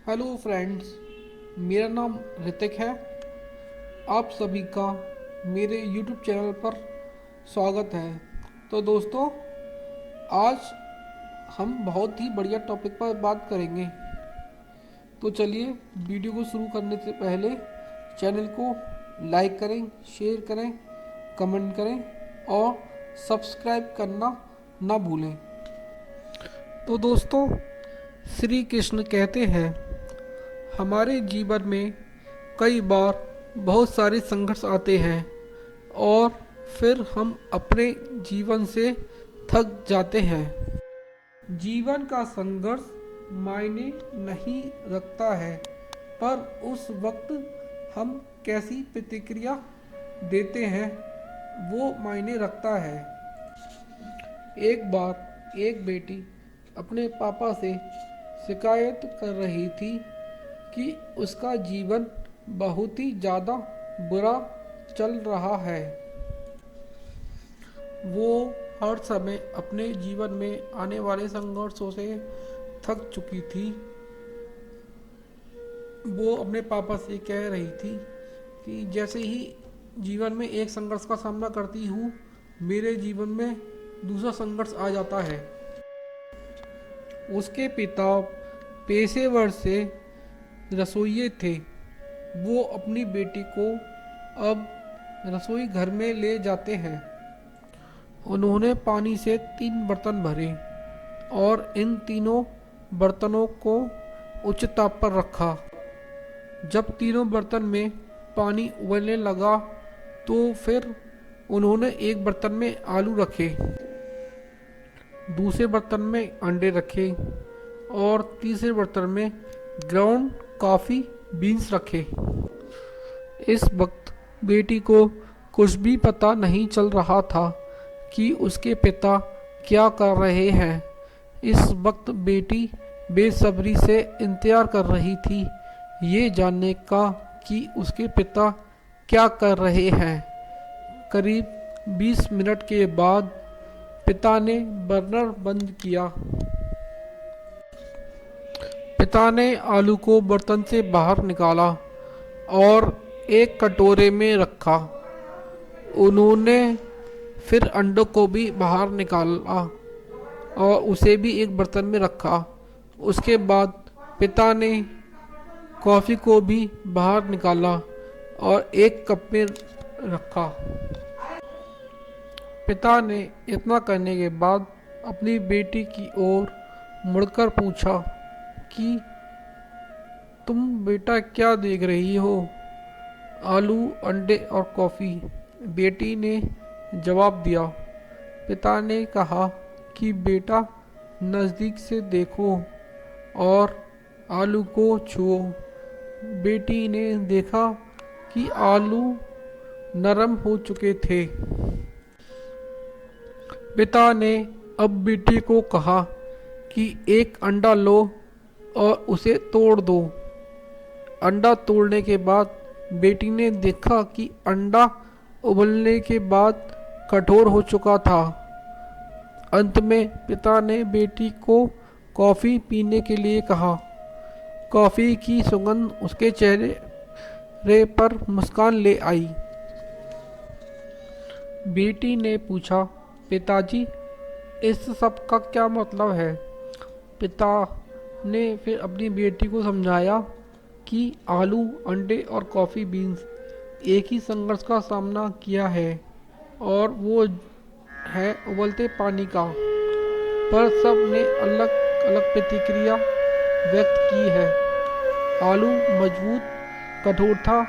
Hello friends, मेरा नाम ऋतिक है। आप सभी का मेरे यूट्यूब चैनल पर स्वागत है। तो दोस्तों, आज हम बहुत ही बढ़िया टॉपिक पर बात करेंगे। तो चलिए, वीडियो को शुरू करने से पहले चैनल को लाइक करें, शेयर करें, कमेंट करें और सब्सक्राइब करना ना भूलें। तो दोस्तों, श्री कृष्ण कहते हैं, हमारे जीवन में कई बार बहुत सारे संघर्ष आते हैं और फिर हम अपने जीवन से थक जाते हैं। जीवन का संघर्ष मायने नहीं रखता है, पर उस वक्त हम कैसी प्रतिक्रिया देते हैं वो मायने रखता है। एक बार एक बेटी अपने पापा से शिकायत कर रही थी कि उसका जीवन बहुत ही ज़्यादा बुरा चल रहा है। वो हर समय अपने जीवन में आने वाले संघर्षों से थक चुकी थी। वो अपने पापा से कह रही थी कि जैसे ही जीवन में एक संघर्ष का सामना करती हूँ, मेरे जीवन में दूसरा संघर्ष आ जाता है। उसके पिता पेशेवर से रसोइये थे। वो अपनी बेटी को अब रसोई घर में ले जाते हैं। उन्होंने पानी से 3 बर्तन भरे और इन तीनों बर्तनों को उच्च ताप पर रखा। जब तीनों बर्तन में पानी उबलने लगा तो फिर उन्होंने एक बर्तन में आलू रखे, दूसरे बर्तन में अंडे रखे और तीसरे बर्तन में ग्राउंड कॉफ़ी बीन्स रखे। इस वक्त बेटी को कुछ भी पता नहीं चल रहा था कि उसके पिता क्या कर रहे हैं। इस वक्त बेटी बेसब्री से इंतज़ार कर रही थी ये जानने का कि उसके पिता क्या कर रहे हैं। करीब 20 मिनट के बाद पिता ने बर्नर बंद किया। पिता ने आलू को बर्तन से बाहर निकाला और एक कटोरे में रखा। उन्होंने फिर अंडों को भी बाहर निकाला और उसे भी एक बर्तन में रखा। उसके बाद पिता ने कॉफ़ी को भी बाहर निकाला और एक कप में रखा। पिता ने इतना करने के बाद अपनी बेटी की ओर मुड़कर पूछा कि तुम बेटा क्या देख रही हो? आलू, अंडे और कॉफ़ी, बेटी ने जवाब दिया। पिता ने कहा कि बेटा नज़दीक से देखो और आलू को छुओ। बेटी ने देखा कि आलू नरम हो चुके थे। पिता ने अब बेटी को कहा कि एक अंडा लो और उसे तोड़ दो। अंडा तोड़ने के बाद बेटी ने देखा कि अंडा उबलने के बाद कठोर हो चुका था। अंत में पिता ने बेटी को कॉफ़ी पीने के लिए कहा। कॉफ़ी की सुगंध उसके चेहरे पर मुस्कान ले आई। बेटी ने पूछा, पिताजी, इस सब का क्या मतलब है? पिता ने फिर अपनी बेटी को समझाया कि आलू, अंडे और कॉफ़ी बीन्स एक ही संघर्ष का सामना किया है और वो है उबलते पानी का, पर सब ने अलग अलग प्रतिक्रिया व्यक्त की है। आलू मजबूत कठोर था,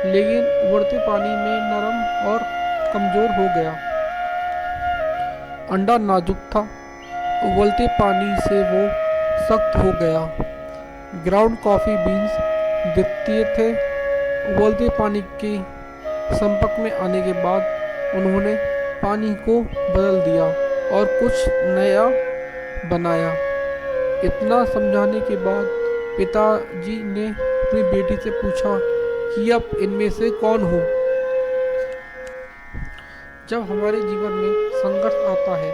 लेकिन उबलते पानी में नरम और कमज़ोर हो गया। अंडा नाजुक था, उबलते पानी से वो सख्त हो गया। ग्राउंड कॉफ़ी बीन्स द्वितीय थे। उबलते पानी के संपर्क में आने के बाद उन्होंने पानी को बदल दिया और कुछ नया बनाया। इतना समझाने के बाद पिताजी ने अपनी बेटी से पूछा कि अब इनमें से कौन हो? जब हमारे जीवन में संघर्ष आता है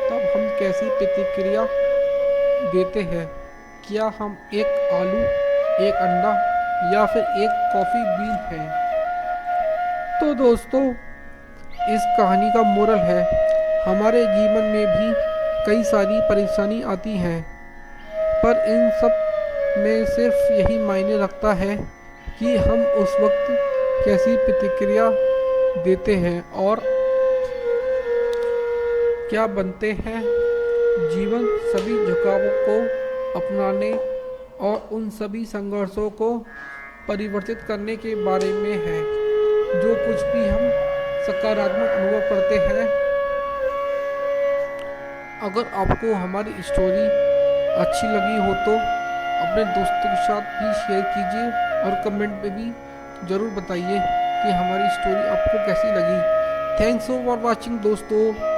तब हम कैसी प्रतिक्रिया देते हैं? क्या हम एक आलू एक अंडा या फिर एक कॉफ़ी बीन है। तो दोस्तों, इस कहानी का मोरल है, हमारे जीवन में भी कई सारी परेशानी आती हैं, पर इन सब में सिर्फ यही मायने रखता है कि हम उस वक्त कैसी प्रतिक्रिया देते हैं और क्या बनते हैं। जीवन सभी झुकावों को अपनाने और उन सभी संघर्षों को परिवर्तित करने के बारे में है। जो कुछ भी हम सकारात्मक अनुभव करते हैं, अगर आपको हमारी स्टोरी अच्छी लगी हो तो अपने दोस्तों के साथ भी शेयर कीजिए और कमेंट में भी ज़रूर बताइए कि हमारी स्टोरी आपको कैसी लगी। थैंक्स फॉर वॉचिंग दोस्तों।